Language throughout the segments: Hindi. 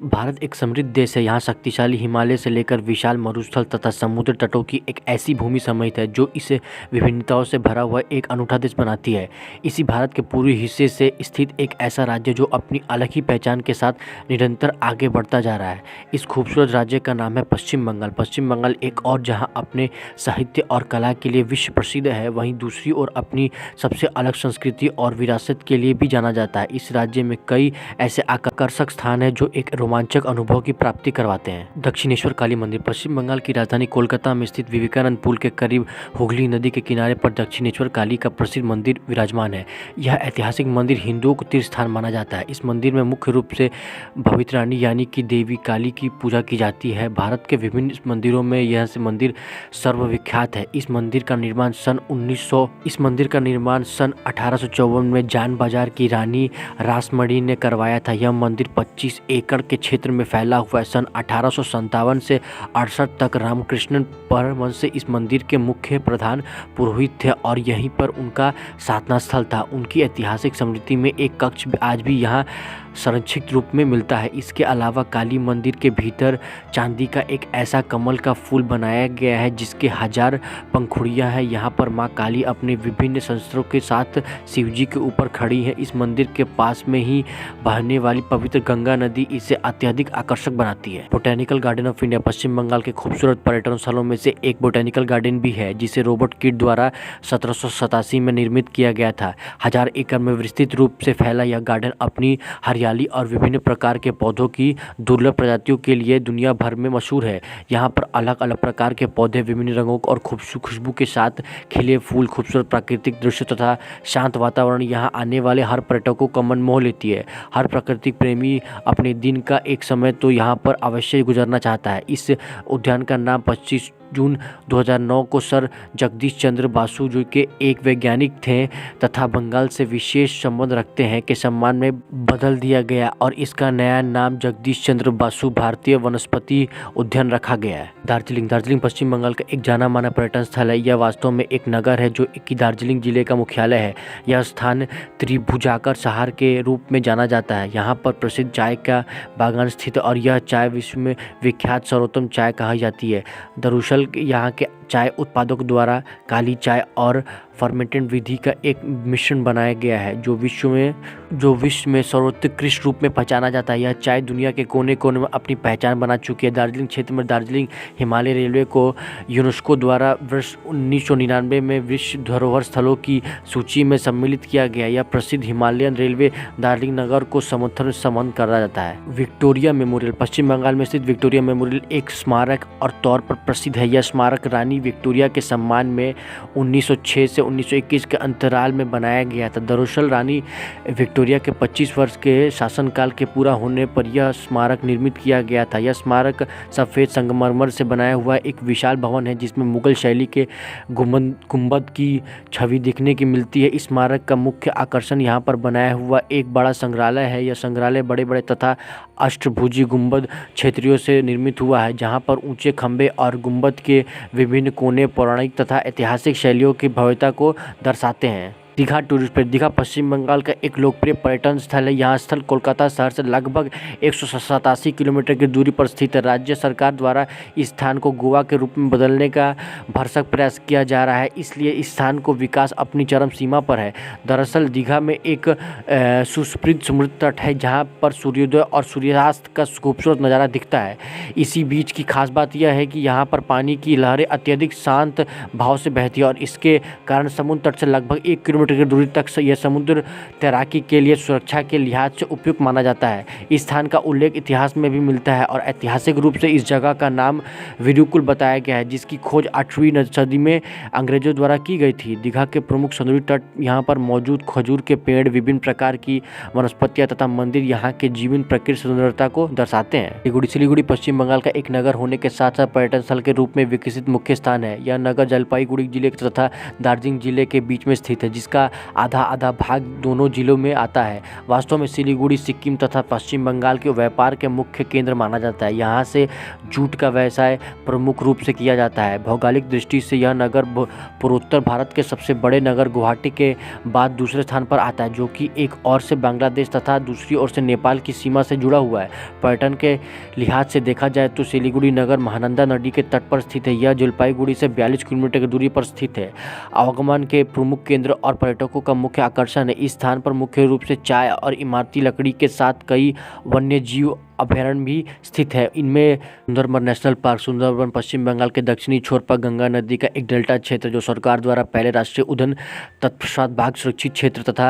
भारत एक समृद्ध देश है। यहाँ शक्तिशाली हिमालय से लेकर विशाल मरुस्थल तथा समुद्र तटों की एक ऐसी भूमि समेत है जो इसे विभिन्नताओं से भरा हुआ एक अनूठा देश बनाती है। इसी भारत के पूर्वी हिस्से से स्थित एक ऐसा राज्य जो अपनी अलग ही पहचान के साथ निरंतर आगे बढ़ता जा रहा है। इस खूबसूरत राज्य का नाम है पश्चिम बंगाल। पश्चिम बंगाल एक और जहाँ अपने साहित्य और कला के लिए विश्व प्रसिद्ध है, वहीं दूसरी ओर अपनी सबसे अलग संस्कृति और विरासत के लिए भी जाना जाता है। इस राज्य में कई ऐसे आकर्षक स्थान हैं जो एक रोमांचक अनुभव की प्राप्ति करवाते हैं। दक्षिणेश्वर काली मंदिर। पश्चिम बंगाल की राजधानी कोलकाता में स्थित विवेकानंद पुल के करीब हुगली नदी के किनारे पर दक्षिणेश्वर काली का प्रसिद्ध मंदिर विराजमान है। यह ऐतिहासिक मंदिर हिंदुओं को तीर्थ स्थान माना जाता है। इस मंदिर में मुख्य रूप से भवित्रानी यानी कि देवी काली की पूजा की जाती है। भारत के विभिन्न मंदिरों में यह मंदिर सर्वविख्यात है। इस मंदिर का निर्माण सन 1854 में जान बाजार की रानी रासमणी ने करवाया था। यह मंदिर 25 एकड़ के क्षेत्र में फैला हुआ है। सन 1857 से 68 तक रामकृष्ण परमहंस इस मंदिर के मुख्य प्रधान पुरोहित थे और यहीं पर उनका साधना स्थल था। उनकी ऐतिहासिक स्मृति में एक कक्ष आज भी यहाँ संरक्षित रूप में मिलता है। इसके अलावा काली मंदिर के भीतर चांदी का एक ऐसा कमल का फूल बनाया गया है जिसके 1000 पंखुड़ियां हैं। यहाँ पर मां काली अपने विभिन्न शस्त्रों के साथ शिवजी के ऊपर खड़ी है। इस मंदिर के पास में ही बहने वाली पवित्र गंगा नदी इसे अत्यधिक आकर्षक बनाती है। Botanical garden of India. Paschim Bangal के खूबसूरत पर्यटन स्थलों में से एक बोटेनिकल गार्डन भी है जिसे रॉबर्ट किट द्वारा 1787 में निर्मित किया गया था। 1000 एकड़ में विस्तृत रूप से फैला यह गार्डन अपनी हरियाली और विभिन्न प्रकार के पौधों की दुर्लभ प्रजातियों के लिए दुनिया भर में मशहूर है। यहाँ पर अलग अलग प्रकार के पौधे विभिन्न रंगों और खुशबू के साथ खिले फूल, खूबसूरत प्राकृतिक दृश्य तथा शांत वातावरण यहाँ आने वाले हर पर्यटकों का मन मोह लेती है। हर प्राकृतिक प्रेमी अपने दिन का एक समय तो यहाँ पर अवश्य गुजरना चाहता है। इस उद्यान का नाम 25 जून 2009 को सर जगदीश चंद्र बासु जो कि एक वैज्ञानिक थे तथा बंगाल से विशेष संबंध रखते हैं के सम्मान में बदल दिया गया और इसका नया नाम जगदीश चंद्र बासु भारतीय वनस्पति उद्यान रखा गया है। दार्जिलिंग पश्चिम बंगाल का एक जाना माना पर्यटन स्थल है। यह वास्तव में एक नगर है जो कि दार्जिलिंग जिले का मुख्यालय है। यह स्थान त्रिभुजाकर शहर के रूप में जाना जाता है। यहाँ पर प्रसिद्ध चाय का बागान स्थित और यह चाय विश्व में विख्यात सर्वोत्तम चाय कही जाती है। दरअसल यहाँ के चाय उत्पादकों द्वारा काली चाय और फर्मेंटेड विधि का एक मिश्रण बनाया गया है जो विश्व में सर्वोत्कृष्ट रूप में पहचाना जाता है। यह चाय दुनिया के कोने कोने में अपनी पहचान बना चुकी है। दार्जिलिंग क्षेत्र में दार्जिलिंग हिमालय रेलवे को यूनेस्को द्वारा वर्ष 1999 में विश्व धरोहर स्थलों की सूची में सम्मिलित किया गया। यह प्रसिद्ध हिमालयन रेलवे दार्जिलिंग नगर को समर्थन संबंध करा जाता है। Victoria memorial. पश्चिम बंगाल में स्थित विक्टोरिया मेमोरियल एक स्मारक और तौर पर प्रसिद्ध है। यह स्मारक रानी विक्टोरिया के सम्मान में 1906 से 1921 के अंतराल में बनाया गया था। दरअसल रानी विक्टोरिया के 25 वर्ष के शासनकाल के पूरा होने पर यह स्मारक निर्मित किया गया था। यह स्मारक सफ़ेद संगमरमर से बनाया हुआ एक विशाल भवन है जिसमें मुगल शैली के गुंबद की छवि देखने की मिलती है। इस स्मारक का मुख्य आकर्षण यहाँ पर बनाया हुआ एक बड़ा संग्रहालय है। यह संग्रहालय बड़े बड़े तथा अष्टभुजी गुंबद क्षेत्रों से निर्मित हुआ है जहाँ पर ऊंचे खंभे और गुंबद के विभिन्न कोने पौराणिक तथा ऐतिहासिक शैलियों की भव्यता को दर्शाते हैं। Digha tourist place. दीघा पश्चिम बंगाल का एक लोकप्रिय पर्यटन स्थल है। यह स्थल कोलकाता शहर से लगभग 187 किलोमीटर की दूरी पर स्थित है। राज्य सरकार द्वारा इस स्थान को गोवा के रूप में बदलने का भरसक प्रयास किया जा रहा है, इसलिए इस स्थान को विकास अपनी चरम सीमा पर है। दरअसल दीघा में एक सुसप्रित समृद्ध तट है जहाँ पर सूर्योदय और सूर्यास्त का खूबसूरत नज़ारा दिखता है। इसी बीच की खास बात यह है कि यहाँ पर पानी की लहरें अत्यधिक शांत भाव से बहती है और इसके कारण समुद्र तट से लगभग 1 किलोमीटर की दूरी तक यह समुद्र तैराकी के लिए सुरक्षा के लिहाज से उपयुक्त माना जाता है। इस स्थान का उल्लेख इतिहास में भी मिलता है और ऐतिहासिक रूप से इस जगह का नाम विरुकुल बताया गया है जिसकी खोज 8वीं सदी में अंग्रेजों द्वारा की गई थी। दीघा के प्रमुख समुद्री तट यहाँ पर मौजूद खजूर के पेड़, विभिन्न प्रकार की वनस्पतियाँ तथा मंदिर यहाँ के जीवन प्रकृति सुंदरता को दर्शाते हैं। सिलीगुड़ी पश्चिम बंगाल का एक नगर होने के साथ साथ पर्यटन स्थल के रूप में विकसित मुख्य स्थान है। यह नगर जलपाईगुड़ी जिले तथा दार्जिलिंग जिले के बीच में स्थित है जिसका जिसका आधा आधा भाग दोनों जिलों में आता है। वास्तव में सिलीगुड़ी सिक्किम तथा पश्चिम बंगाल के व्यापार के मुख्य केंद्र माना जाता है। यहाँ से जूट का व्यवसाय प्रमुख रूप से किया जाता है। भौगोलिक दृष्टि से यह नगर पूर्वोत्तर भारत के सबसे बड़े नगर गुवाहाटी के बाद दूसरे स्थान पर आता है, जो कि एक ओर से बांग्लादेश तथा दूसरी ओर से नेपाल की सीमा से जुड़ा हुआ है। पर्यटन के लिहाज से देखा जाए तो सिलीगुड़ी नगर महानंदा नदी के तट पर स्थित है। यह जलपाईगुड़ी से 42 किलोमीटर की दूरी पर स्थित है। आवागमन के प्रमुख केंद्र और पर्यटकों का मुख्य आकर्षण है। इस स्थान पर मुख्य रूप से चाय और इमारती लकड़ी के साथ कई वन्य जीव अभयारण्य भी स्थित है। इनमें सुंदरबन नेशनल पार्क, सुंदरबन पश्चिम बंगाल के दक्षिणी छोर पर गंगा नदी का एक डेल्टा क्षेत्र जो सरकार द्वारा पहले राष्ट्रीय उद्यान तत्पश्चात बाघ सुरक्षित क्षेत्र तथा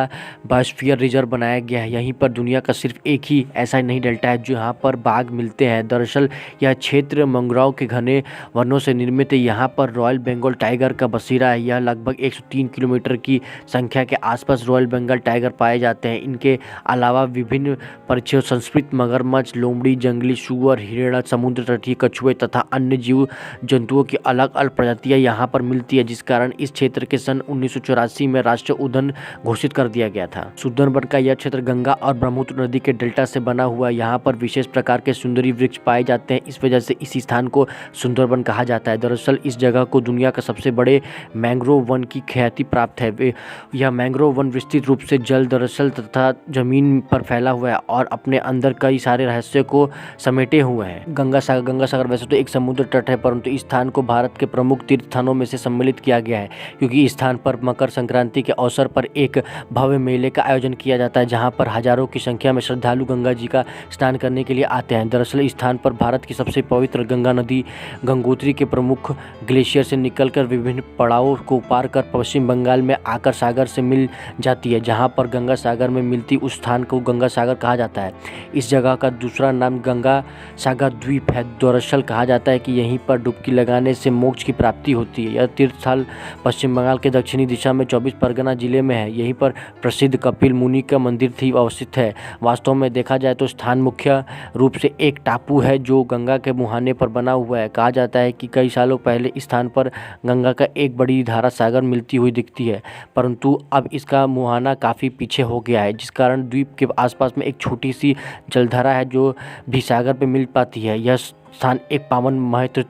बायोस्फीयर रिजर्व बनाया गया है। यहीं पर दुनिया का सिर्फ एक ही ऐसा नहीं डेल्टा है जहाँ पर बाघ मिलते हैं। दरअसल यह क्षेत्र मैंग्रोव के घने वनों से निर्मित है। यहाँ पर रॉयल बंगाल टाइगर का बसेरा है। यह लगभग 103 किलोमीटर की संख्या के आसपास रॉयल बंगाल टाइगर पाए जाते हैं। इनके अलावा विभिन्न परिक्षेत्र संस्कृत मगरमच्छ, लोमड़ी, जंगली सूअर, हिरण, समुद्र तटीय कछुए तथा अन्य जीव जंतुओं की अलग अलग प्रजातियां यहाँ पर मिलती है, जिस कारण इस क्षेत्र के सन 1984 में राष्ट्रीय उद्यान घोषित कर दिया गया था। सुंदरबन का यह क्षेत्र गंगा और ब्रह्मपुत्र नदी के डेल्टा से बना हुआ है। यहाँ पर विशेष प्रकार के सुंदरी वृक्ष पाए जाते हैं। इस वजह से इस स्थान को सुंदरबन कहा जाता है। दरअसल इस जगह को दुनिया का सबसे बड़े मैंग्रोव वन की ख्याति प्राप्त है। यह मैंग्रोव वन विस्तृत रूप से जल, दरअसल तथा जमीन पर फैला हुआ है और अपने अंदर कई सारे रहस्य को समेटे हुए हैं। गंगा सागर वैसे तो एक समुद्र तट है, परंतु इस स्थान को भारत के प्रमुख तीर्थ स्थानों में से सम्मिलित किया गया है, क्योंकि इस स्थान पर मकर संक्रांति के अवसर पर एक भव्य मेले का आयोजन किया जाता है, जहां पर हजारों की संख्या में श्रद्धालु गंगा जी का स्नान करने के लिए आते हैं। दरअसल इस स्थान पर भारत की सबसे पवित्र गंगा नदी गंगोत्री के प्रमुख ग्लेशियर से निकलकर विभिन्न पड़ावों को पार कर पश्चिम बंगाल में आकर सागर से मिल जाती है, जहां पर गंगा सागर में मिलती उस स्थान को गंगा सागर कहा जाता है। इस जगह का दूसरा नाम गंगा सागर द्वीप है। दरअसल कहा जाता है कि यहीं पर डुबकी लगाने से मोक्ष की प्राप्ति होती है। यह तीर्थ स्थल पश्चिम बंगाल के दक्षिणी दिशा में 24 परगना जिले में है। यहीं पर प्रसिद्ध कपिल मुनि का मंदिर भी अवस्थित है। वास्तव में देखा जाए तो स्थान मुख्य रूप से एक टापू है जो गंगा के मुहाने पर बना हुआ है। कहा जाता है कि कई सालों पहले इस स्थान पर गंगा का एक बड़ी धारा सागर मिलती हुई दिखती है, परंतु अब इसका मुहाना काफ़ी पीछे हो गया है, जिस कारण द्वीप के आसपास में एक छोटी सी जलधारा है जो भी सागर पे मिल पाती है। यह स्थान एक पावन महत्व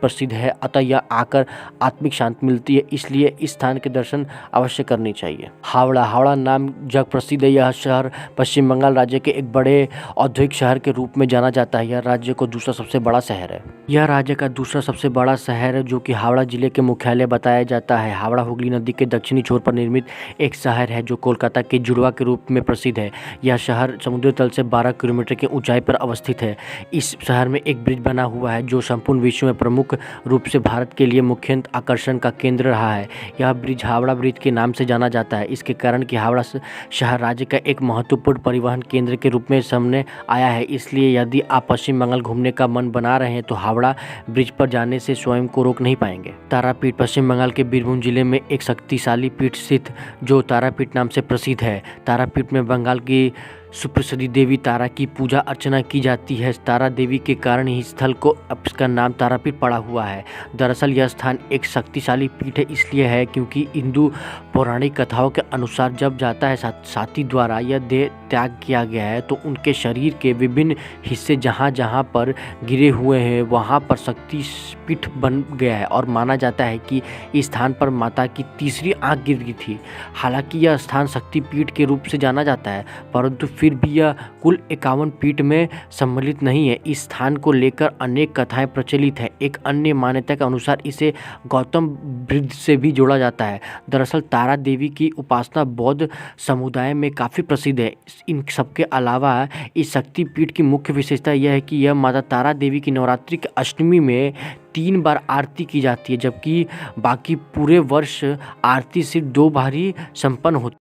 प्रसिद्ध है, अतः यह आकर आत्मिक शांति मिलती है, इसलिए इस स्थान के दर्शन अवश्य करने चाहिए। हावड़ा नाम जग प्रसिद्ध है। यह शहर पश्चिम बंगाल राज्य के एक बड़े औद्योगिक शहर के रूप में जाना जाता है। यह राज्य का दूसरा सबसे बड़ा शहर है। यह राज्य का दूसरा सबसे बड़ा शहर है जो कि हावड़ा जिले के मुख्यालय बताया जाता है। हावड़ा हुगली नदी के दक्षिणी छोर पर निर्मित एक शहर है जो कोलकाता के जुड़वा के रूप में प्रसिद्ध है। यह शहर समुद्र तल से 12 किलोमीटर की ऊंचाई पर अवस्थित है। इस शहर में एक ब्रिज बना हुआ है जो संपूर्ण विश्व में प्रमुख रूप से भारत के लिए मुख्य आकर्षण का केंद्र रहा है। यह ब्रिज हावड़ा ब्रिज के नाम से जाना जाता है। इसके कारण कि हावड़ा शहर राज्य का एक महत्वपूर्ण परिवहन केंद्र के रूप में सामने आया है। इसलिए यदि आप पश्चिम बंगाल घूमने का मन बना रहे हैं तो हावड़ा ब्रिज पर जाने से स्वयं को रोक नहीं पाएंगे। तारापीठ पश्चिम बंगाल के बीरभूम जिले में एक शक्तिशाली पीठ स्थित जो तारापीठ नाम से प्रसिद्ध है। तारापीठ में बंगाल की सुप्रसिद्ध देवी तारा की पूजा अर्चना की जाती है। तारा देवी के कारण ही स्थल को इसका नाम तारापीठ पड़ा हुआ है। दरअसल यह स्थान एक शक्तिशाली पीठ है इसलिए है क्योंकि हिंदू पौराणिक कथाओं के अनुसार जब जाता है साथी द्वारा यह देह त्याग किया गया है तो उनके शरीर के विभिन्न हिस्से जहाँ जहाँ पर गिरे हुए हैं वहाँ पर शक्ति पीठ बन गया है और माना जाता है कि इस स्थान पर माता की तीसरी आंख गिर गई थी। हालांकि यह स्थान शक्तिपीठ के रूप से जाना जाता है, परंतु फिर भी यह कुल 51 पीठ में सम्मिलित नहीं है। इस स्थान को लेकर अनेक कथाएं प्रचलित है। एक अन्य मान्यता के अनुसार इसे गौतम बुद्ध से भी जोड़ा जाता है। दरअसल तारा देवी की उपासना बौद्ध समुदाय में काफ़ी प्रसिद्ध है। इन सबके अलावा इस शक्तिपीठ की मुख्य विशेषता यह है कि यह माता तारा देवी की नवरात्रि की अष्टमी में 3 बार आरती की जाती है, जबकि बाकी पूरे वर्ष आरती सिर्फ 2 बार ही संपन्न होती है।